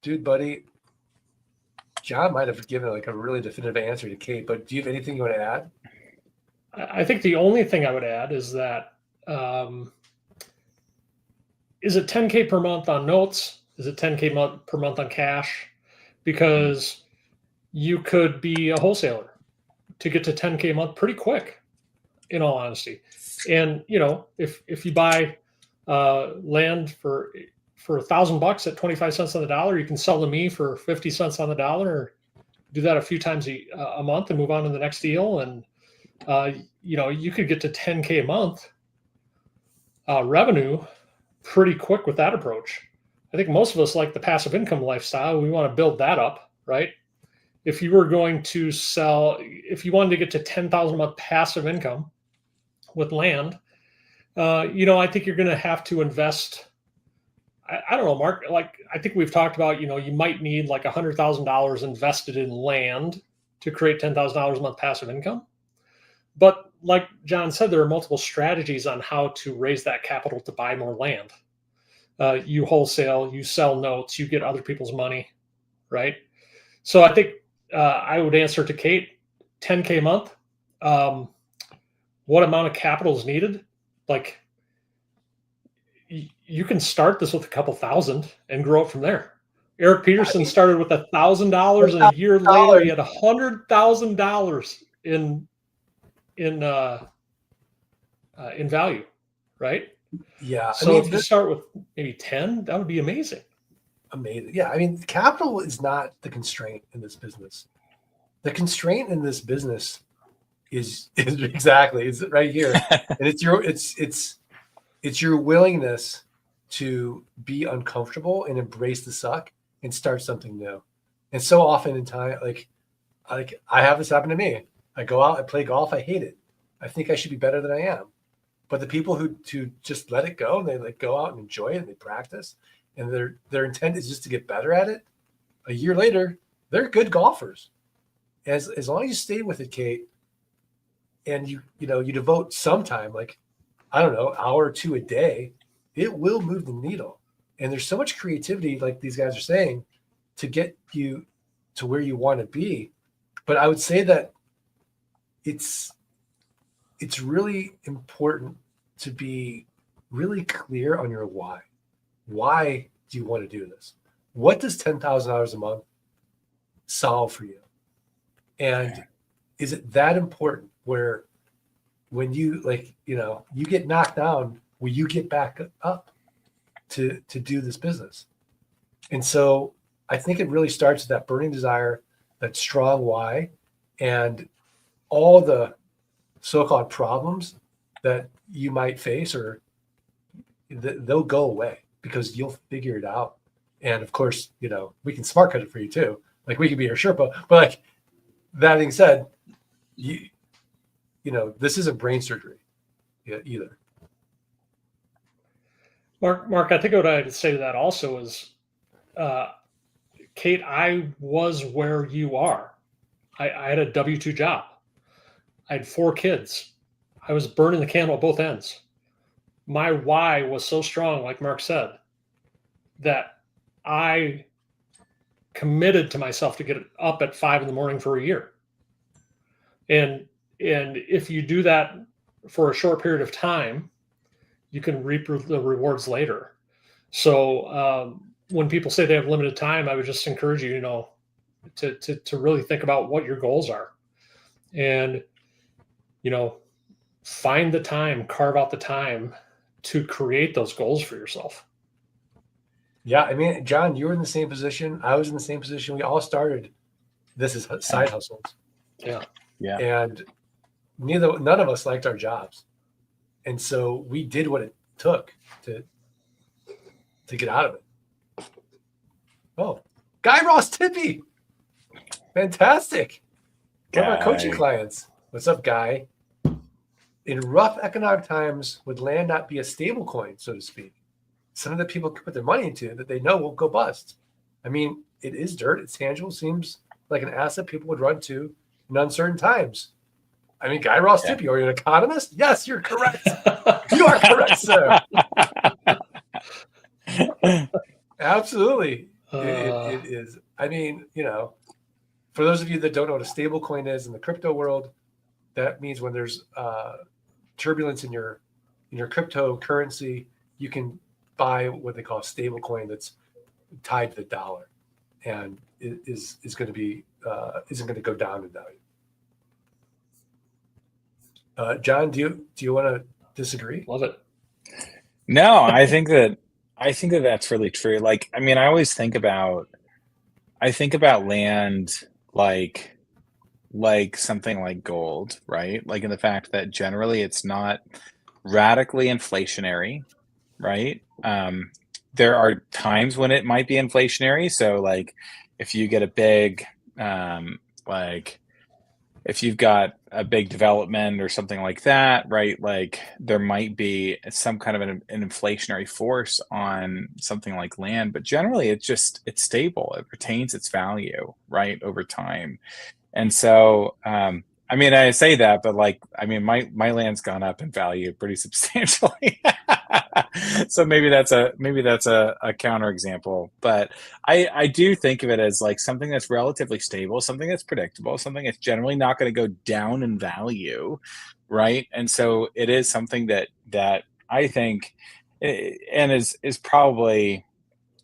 Dude, buddy, John might have given like a really definitive answer to Kate, but do you have anything you want to add? I think the only thing I would add is that is it 10K per month on notes? Is it 10K per month on cash? Because you could be a wholesaler to get to 10K a month pretty quick, in all honesty. And if you buy land for $1,000 at 25 cents on the dollar, you can sell to me for 50 cents on the dollar, or do that a few times a month and move on to the next deal. And, you could get to 10K a month revenue pretty quick with that approach. I think most of us like the passive income lifestyle. We want to build that up, right? If you were going to if you wanted to get to 10,000 a month passive income with land, I think you're going to have to invest. I don't know, Mark, like I think we've talked about, you might need like $100,000 invested in land to create $10,000 a month passive income. But like John said, there are multiple strategies on how to raise that capital to buy more land. You wholesale, you sell notes, you get other people's money, right? So I think I would answer to Kate, 10K a month. What amount of capital is needed? Like, you can start this with a couple thousand and grow it from there. Eric Peterson started with $1,000, and a year later he had $100,000 in value, right? Yeah. So if you start with maybe 10, that would be amazing. Amazing. Yeah. I mean, capital is not the constraint in this business. The constraint in this business is exactly, it's right here. And it's your willingness to be uncomfortable and embrace the suck and start something new. And so often in time, like I have this happen to me. I go out, I play golf, I hate it. I think I should be better than I am. But the people who just let it go and they like go out and enjoy it and they practice and their intent is just to get better at it, a year later, they're good golfers. As long as you stay with it, Kate, and you devote some time, like I don't know, hour or two a day, it will move the needle. And there's so much creativity, like these guys are saying, to get you to where you want to be. But I would say that it's really important to be really clear on your why. Why do you want to do this? What does $10,000 a month solve for you? And is it that important where when you you get knocked down, will you get back up to do this business? And so I think it really starts with that burning desire, that strong why, and all the so-called problems that you might face, or they'll go away because you'll figure it out. And of course, we can smart cut it for you too. Like we could be your Sherpa, but like that being said, this isn't brain surgery either. Mark, I think what I'd say to that also is, Kate, I was where you are. I had a W-2 job. I had 4 kids. I was burning the candle at both ends. My why was so strong, like Mark said, that I committed to myself to get up at 5 a.m. for a year. And if you do that for a short period of time, you can reap the rewards later. So when people say they have limited time, I would just encourage you, to really think about what your goals are, and find the time, carve out the time to create those goals for yourself. Yeah, I mean, John, you were in the same position. I was in the same position. We all started this as side hustles. Yeah. And none of us liked our jobs. And so we did what it took to get out of it. Oh, Guy Ross Tippy. Fantastic. One of our coaching clients. What's up, Guy? In rough economic times, would land not be a stable coin, so to speak? Some of the people put their money into that they know will go bust. I mean, it is dirt. It's tangible. Seems like an asset people would run to in uncertain times. I mean, Guy Ross Tippy, are you an economist? Yes, you're correct. You are correct, sir. Absolutely. It is. I mean, for those of you that don't know what a stable coin is in the crypto world, that means when there's turbulence in your cryptocurrency, you can buy what they call a stable coin that's tied to the dollar, and it is going to be isn't going to go down in value. John, do you want to disagree? Love it. No, I think that that's really true. Like, I mean, I think about land like something like gold, right? Like, in the fact that generally it's not radically inflationary, right? There are times when it might be inflationary. So, like, if you get a big, if you've got a big development or something like that, right? Like, there might be some kind of an inflationary force on something like land, but generally it's stable. It retains its value, right, over time. And so, I mean, I say that, but my land's gone up in value pretty substantially. So maybe that's a counterexample, but I do think of it as like something that's relatively stable, something that's predictable, something that's generally not going to go down in value, right? And so it is something that I think, and is probably,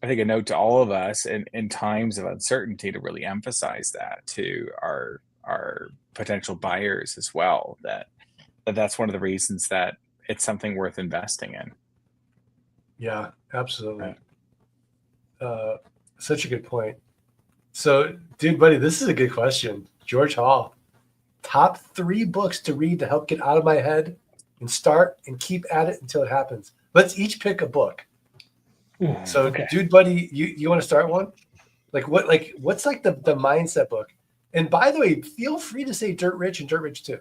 I think, a note to all of us in times of uncertainty to really emphasize that to our potential buyers as well, that's one of the reasons that it's something worth investing in. Yeah, absolutely. Such a good point. So, dude, buddy, this is a good question. George Hall, top 3 books to read to help get out of my head and start and keep at it until it happens. Let's each pick a book. So, okay. Dude, buddy, you want to start one? What's like the mindset book? And by the way, feel free to say Dirt Rich and Dirt Rich too.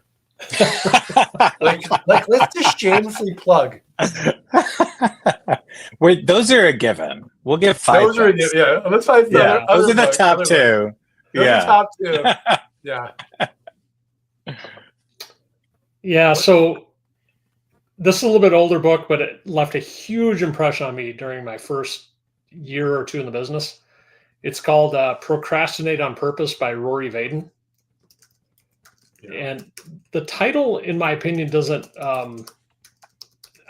Let's just shamelessly plug. Wait, those are a given. We'll give 5. Those are a given. Yeah, let's find. Yeah, those are the top 2. Those are top 2. Yeah. Yeah. So this is a little bit older book, but it left a huge impression on me during my first year or 2 in the business. It's called Procrastinate on Purpose by Rory Vaden. Yeah. And the title, in my opinion, doesn't, I don't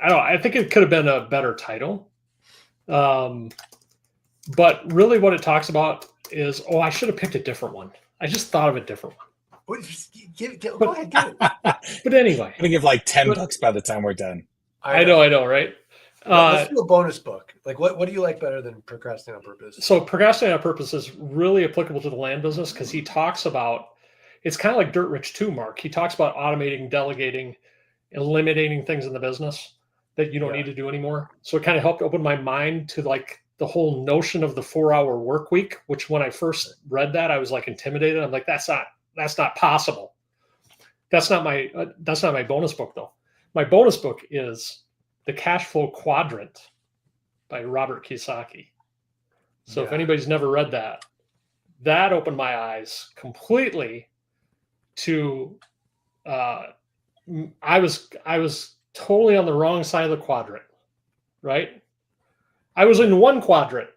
know, I think it could have been a better title. But really what it talks about is, I should have picked a different one. I just thought of a different one. Go ahead, get it. But anyway. I'm going to give like 10 bucks by the time we're done. I know, right? Let's do a bonus book. Like, what do you like better than Procrastinate on Purpose? So Procrastinate on Purpose is really applicable to the land business because he talks about, it's kind of like Dirt Rich too, Mark. He talks about automating, delegating, eliminating things in the business that you don't need to do anymore. So it kind of helped open my mind to like the whole notion of the 4-hour work week, which when I first read that, I was like intimidated. I'm like, that's not possible. That's not my bonus book though. My bonus book is The Cash Flow Quadrant by Robert Kiyosaki. So if anybody's never read that, that opened my eyes completely to, I was totally on the wrong side of the quadrant, right? I was in one quadrant.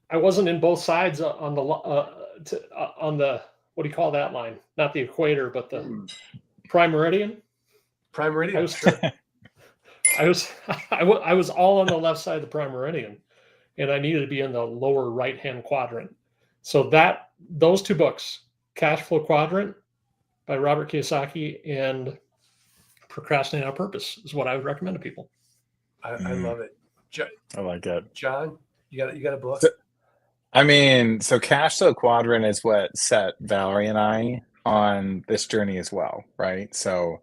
I wasn't in both sides on the what do you call that line? Not the equator, but the prime meridian. Prime meridian. I was all on the left side of the prime meridian, and I needed to be in the lower right-hand quadrant. So those two books, Cash Flow Quadrant by Robert Kiyosaki and Procrastinate on Purpose, is what I would recommend to people. I love it. I like it. John, you got a book? So Cash Flow Quadrant is what set Valerie and I on this journey as well, right? So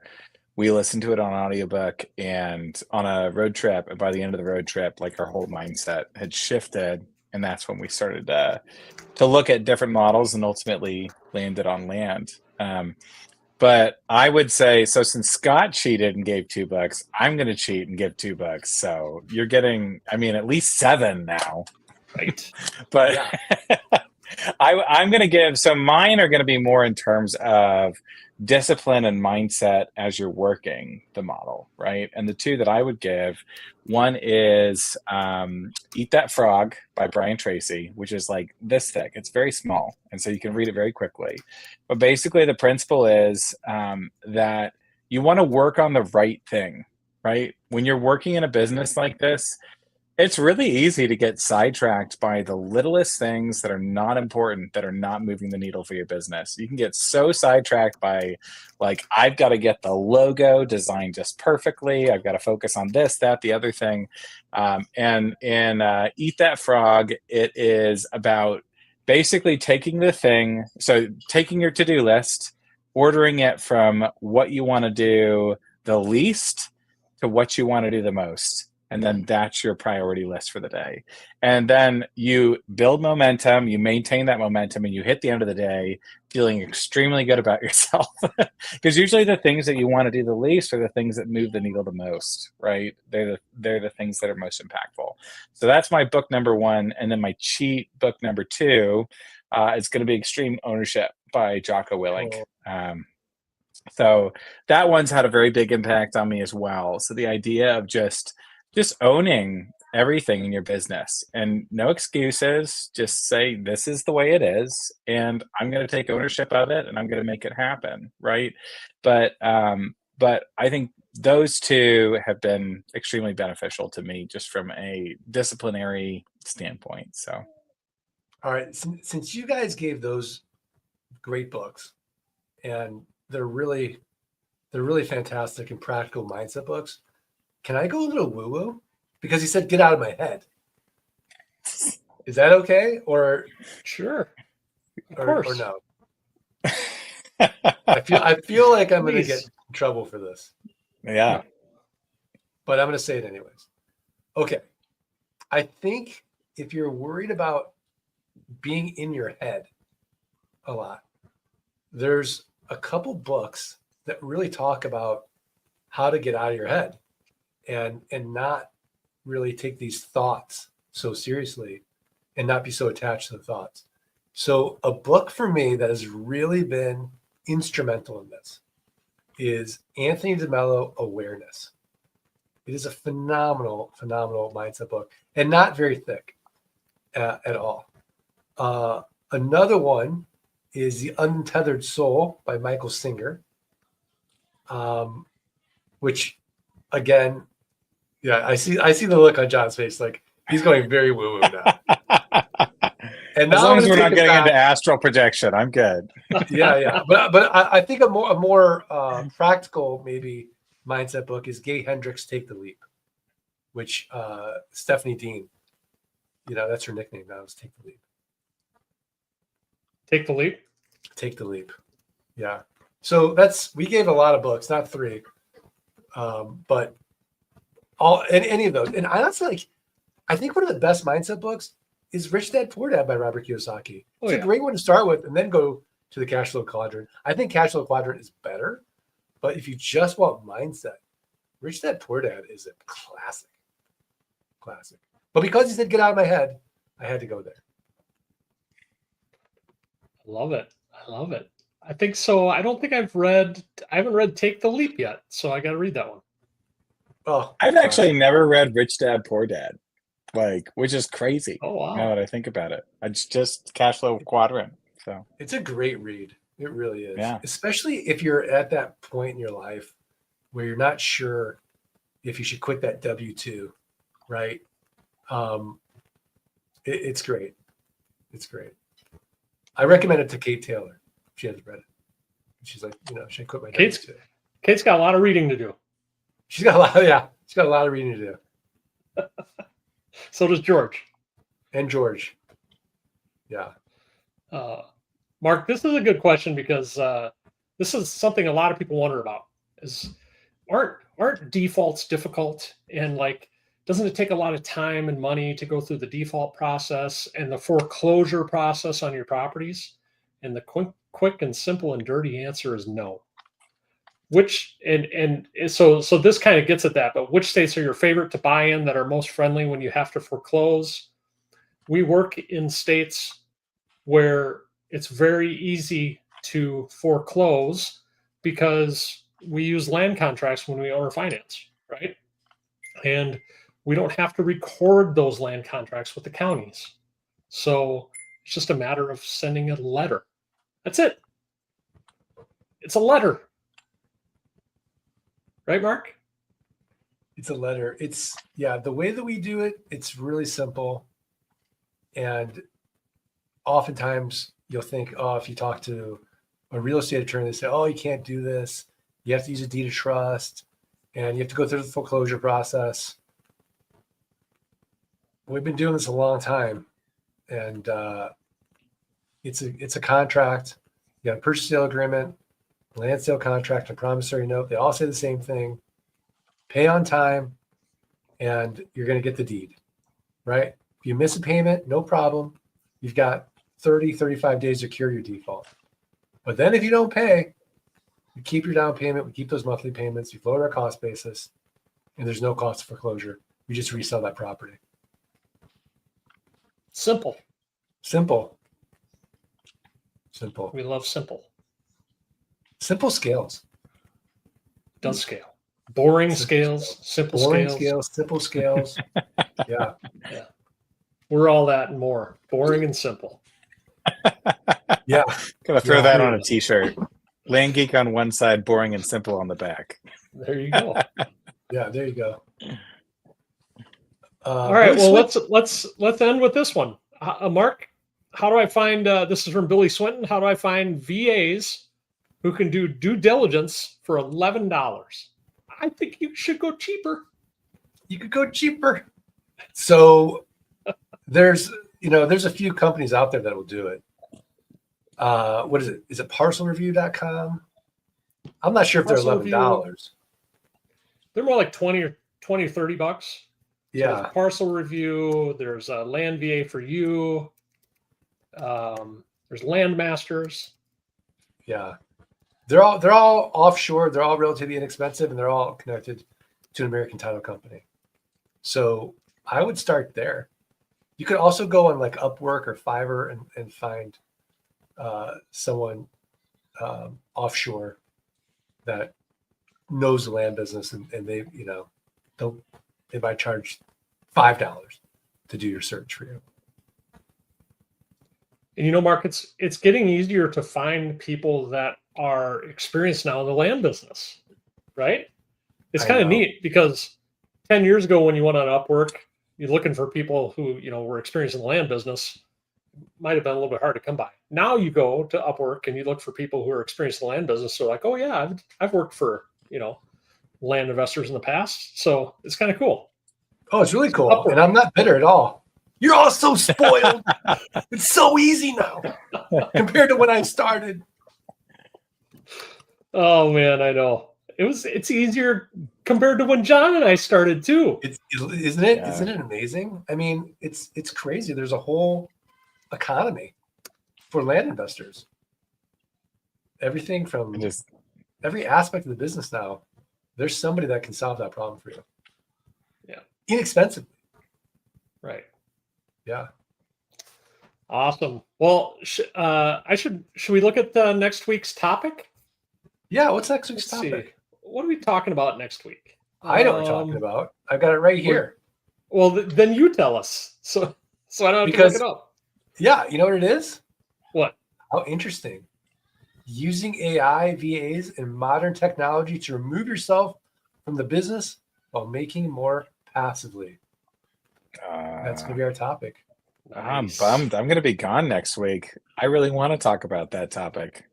we listened to it on audiobook and on a road trip, and by the end of the road trip, like our whole mindset had shifted, and that's when we started to look at different models and ultimately landed on land. But I would say, so since Scott cheated and gave $2, I'm going to cheat and give $2. So you're getting, I mean, at least 7 now. Right. But Yeah. I'm going to give, so mine are going to be more in terms of discipline and mindset as you're working the model, right? And the 2 that I would give, one is Eat That Frog by Brian Tracy, which is like this thick. It's very small, and so you can read it very quickly. But basically the principle is that you want to work on the right thing, right? When you're working in a business like this, it's really easy to get sidetracked by the littlest things that are not important, that are not moving the needle for your business. You can get so sidetracked by, like, I've got to get the logo designed just perfectly. I've got to focus on this, that, the other thing. And in Eat That Frog, it is about basically taking the thing, so taking your to-do list, ordering it from what you want to do the least to what you want to do the most. And then that's your priority list for the day. And then you build momentum, you maintain that momentum, and you hit the end of the day feeling extremely good about yourself. Because usually the things that you want to do the least are the things that move the needle the most, right? They're the things that are most impactful. So that's my book number 1. And then my cheat book number 2 is going to be Extreme Ownership by Jocko Willink. So that one's had a very big impact on me as well. So the idea of just owning everything in your business and no excuses, just say, this is the way it is, and I'm going to take ownership of it and I'm going to make it happen. Right. But I think those 2 have been extremely beneficial to me just from a disciplinary standpoint. So. All right. Since you guys gave those great books, and they're really fantastic and practical mindset books, can I go a little woo-woo? Because he said, get out of my head. Is that okay? Or Sure. Of or course. no? I feel like I'm going to get Please. in trouble for this. Yeah. But I'm going to say it anyways. Okay. I think if you're worried about being in your head a lot, there's a couple books that really talk about how to get out of your head and not really take these thoughts so seriously and not be so attached to the thoughts. So a book for me that has really been instrumental in this is Anthony DeMello, Awareness. It is a phenomenal mindset book and not very thick at all. Another one is The Untethered Soul by Michael Singer, which, again, yeah, I see the look on John's face, like he's going very woo-woo now. And as now long as we're not getting into astral projection, I'm good. Yeah. But I think a more practical maybe mindset book is Gay Hendricks' Take the Leap, which Stephanie Dean, that's her nickname now, is Take the Leap. Take the leap. Take the leap. Yeah. So we gave a lot of books, not 3, but any of those. And honestly, I think one of the best mindset books is Rich Dad Poor Dad by Robert Kiyosaki. It's a great one to start with and then go to the Cash Flow Quadrant. I think Cash Flow Quadrant is better, but if you just want mindset, Rich Dad Poor Dad is a classic. But because he said get out of my head, I had to go there. I love it. I think so. I haven't read Take the Leap yet, so I got to read that one. Oh, I've actually never read Rich Dad Poor Dad, which is crazy. Oh, wow. Now that I think about it, it's just Cash Flow Quadrant. So it's a great read. It really is. Yeah. Especially if you're at that point in your life where you're not sure if you should quit that W-2, right? It's great. It's great. I recommend it to Kate Taylor. She hasn't read it. She's like, should I quit my job too? Kate's got a lot of reading to do. She's got a lot. Yeah, she's got a lot of reading to do. So does George. And George. Yeah. Mark, this is a good question because this is something a lot of people wonder about. Aren't defaults difficult, and like, doesn't it take a lot of time and money to go through the default process and the foreclosure process on your properties? And the quick and simple and dirty answer is no. So this kind of gets at that. But which states are your favorite to buy in that are most friendly when you have to foreclose? We work in states where it's very easy to foreclose because we use land contracts when we owner finance, right? And we don't have to record those land contracts with the counties. So it's just a matter of sending a letter. That's it. It's a letter. Right, Mark? It's a letter. The way that we do it, it's really simple. And oftentimes you'll think, if you talk to a real estate attorney, they say, you can't do this. You have to use a deed of trust and you have to go through the foreclosure process. We've been doing this a long time, and it's a contract. You got a purchase sale agreement, land sale contract, and promissory note. They all say the same thing. Pay on time, and you're going to get the deed, right? If you miss a payment, no problem. You've got 30, 35 days to cure your default. But then if you don't pay, we keep your down payment. We keep those monthly payments. You lower our cost basis, and there's no cost of foreclosure. We just resell that property. Simple. We love simple. Simple scales. Does scale. Boring scales, simple scales. Simple scales. Yeah. We're all that and more. Boring and simple. Yeah. Gonna throw that on a t-shirt. Land Geek on one side, boring and simple on the back. There you go. Yeah, there you go. All right. Well, let's end with this one. Mark, how do I find? This is from Billy Swinton. How do I find VAs who can do due diligence for $11? I think you should go cheaper. You could go cheaper. So there's a few companies out there that will do it. What is it? Is it parcelreview.com? I'm not sure if they're $11. They're more like 20 or $30. Yeah. So there's Parcel Review. There's Land VA for You. There's Landmasters. Yeah. They're all offshore. They're all relatively inexpensive, and they're all connected to an American title company. So I would start there. You could also go on like Upwork or Fiverr and find someone offshore that knows the land business, and they might charge $5 to do your search for you. And Mark, it's getting easier to find people that are experienced now in the land business, right? It's kind of neat because 10 years ago when you went on Upwork, you're looking for people who, were experienced in the land business. Might have been a little bit hard to come by. Now you go to Upwork and you look for people who are experienced in the land business. So like, oh yeah, I've worked for, land investors in the past. So it's kind of cool. Oh, it's really cool. Upwork. And I'm not bitter at all. You're all so spoiled. It's so easy now compared to when I started. Oh man, I know. It's easier compared to when John and I started too. Isn't it? Yeah. Isn't it amazing? I mean, it's crazy. There's a whole economy for land investors. Everything from every aspect of the business now, there's somebody that can solve that problem for you. Yeah. Inexpensively. Right. Yeah. Awesome. Well, should we look at the next week's topic? Yeah. What's next week's topic? What are we talking about next week? I know what we're talking about. I've got it right here. Well, then you tell us. So I don't have to look it up. Yeah. You know what it is? What? How interesting. Using AI, VAs, and modern technology to remove yourself from the business while making more passively. That's going to be our topic. I'm Nice. bummed. I'm going to be gone next week. I really want to talk about that topic.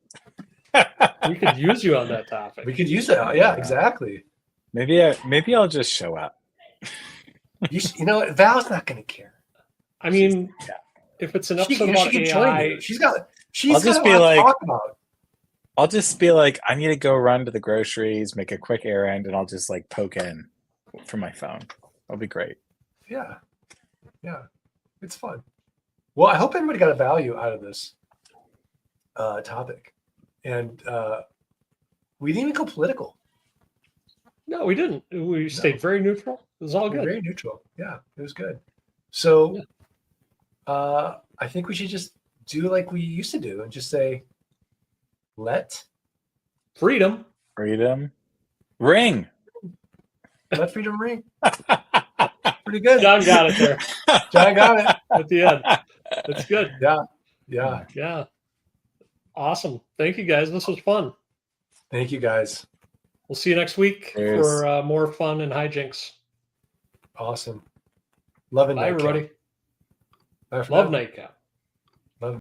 We could use you on that topic. We could use it. Yeah, exactly. Maybe I'll just show up. You know what? Val's not going to care. I mean, if it's an episode about can join AI, you. She's got I'll just a be lot like- to talk about. I'll just be like, I need to go run to the groceries, make a quick errand, and I'll just like poke in from my phone. That'll be great. Yeah. It's fun. Well, I hope everybody got a value out of this topic. And we didn't even go political. no, we didn't. We stayed very neutral. It was all We're good. very neutral. Yeah, it was good. So I think we should just do like we used to do and just say, let Freedom. Freedom. Ring. freedom ring. Pretty good. John got it there John got it. at the end. That's good. Yeah. Yeah. Awesome. Thank you guys. This was fun. Thank you guys. We'll see you next week Cheers. for more fun and hijinks. Awesome. Loving Bye, Nite Cap. everybody. Bye for Love now. Nite Cap.